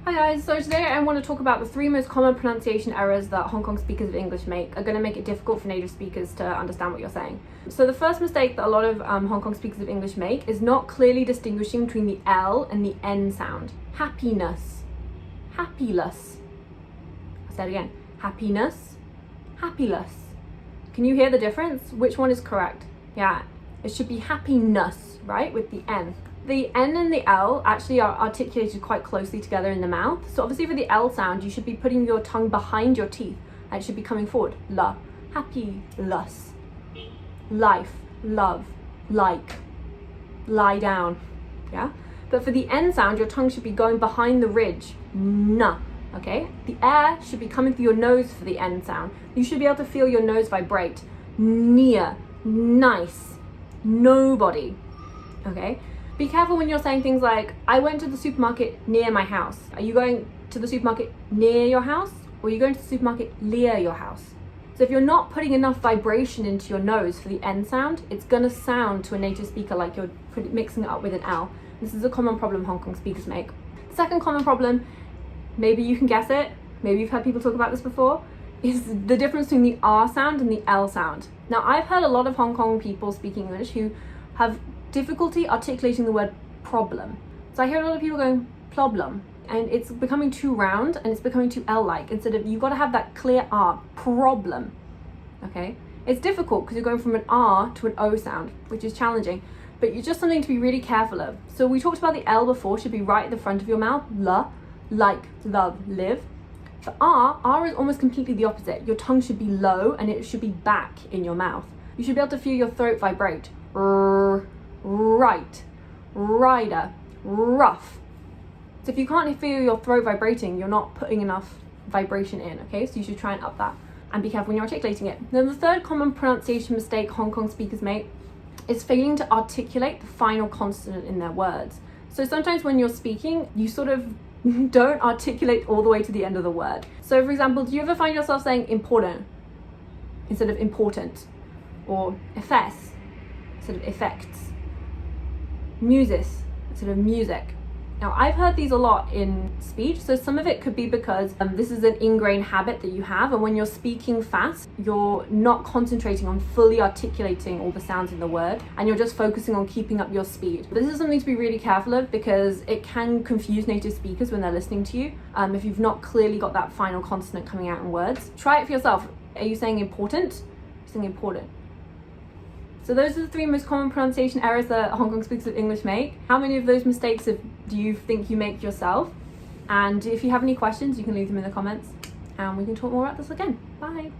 Hi guys, so today I want to talk about the 3 most common pronunciation errors that Hong Kong speakers of English make are going to make it difficult for native speakers to understand what you're saying. So the first mistake that a lot of Hong Kong speakers of English make is not clearly distinguishing between the L and the N sound. Happiness, happiless. I'll say it again. Happiness, happiless. Can you hear the difference? Which one is correct? Yeah, it should be happiness, right, with the N. The N and the L actually are articulated quite closely together in the mouth. So obviously for the L sound, you should be putting your tongue behind your teeth and it should be coming forward. La, happy, lus, life, love, like, lie down, yeah? But for the N sound, your tongue should be going behind the ridge, na, okay? The air should be coming through your nose for the N sound. You should be able to feel your nose vibrate. Near, nice, nobody, okay? Be careful when you're saying things like, I went to the supermarket near my house. Are you going to the supermarket near your house? Or are you going to the supermarket near your house? So if you're not putting enough vibration into your nose for the N sound, it's gonna sound to a native speaker like you're mixing it up with an L. This is a common problem Hong Kong speakers make. Second common problem, maybe you can guess it, maybe you've heard people talk about this before, is the difference between the R sound and the L sound. Now I've heard a lot of Hong Kong people speaking English who have difficulty articulating the word problem. So I hear a lot of people going problem, and it's becoming too round and it's becoming too L-like. Instead of, you've got to have that clear R, problem, okay? It's difficult because you're going from an R to an O sound, which is challenging, but it's just something to be really careful of. So we talked about the L before, should be right at the front of your mouth, la, like, love, live. For R is almost completely the opposite. Your tongue should be low and it should be back in your mouth. You should be able to feel your throat vibrate. Right, rider, rough. So if you can't feel your throat vibrating, you're not putting enough vibration in, okay? So you should try and up that and be careful when you're articulating it. Then the third common pronunciation mistake Hong Kong speakers make is failing to articulate the final consonant in their words. So sometimes when you're speaking, you sort of don't articulate all the way to the end of the word. So for example, do you ever find yourself saying important instead of important? Or effects instead of effects? Music instead of music. Now I've heard these a lot in speech, so some of it could be because this is an ingrained habit that you have, and when you're speaking fast you're not concentrating on fully articulating all the sounds in the word and you're just focusing on keeping up your speed. This is something to be really careful of because it can confuse native speakers when they're listening to you if you've not clearly got that final consonant coming out in words. Try it for yourself. Are you saying important? You're saying important. So those are the 3 most common pronunciation errors that Hong Kong speakers of English make. How many of those mistakes do you think you make yourself? And if you have any questions, you can leave them in the comments and we can talk more about this again. Bye.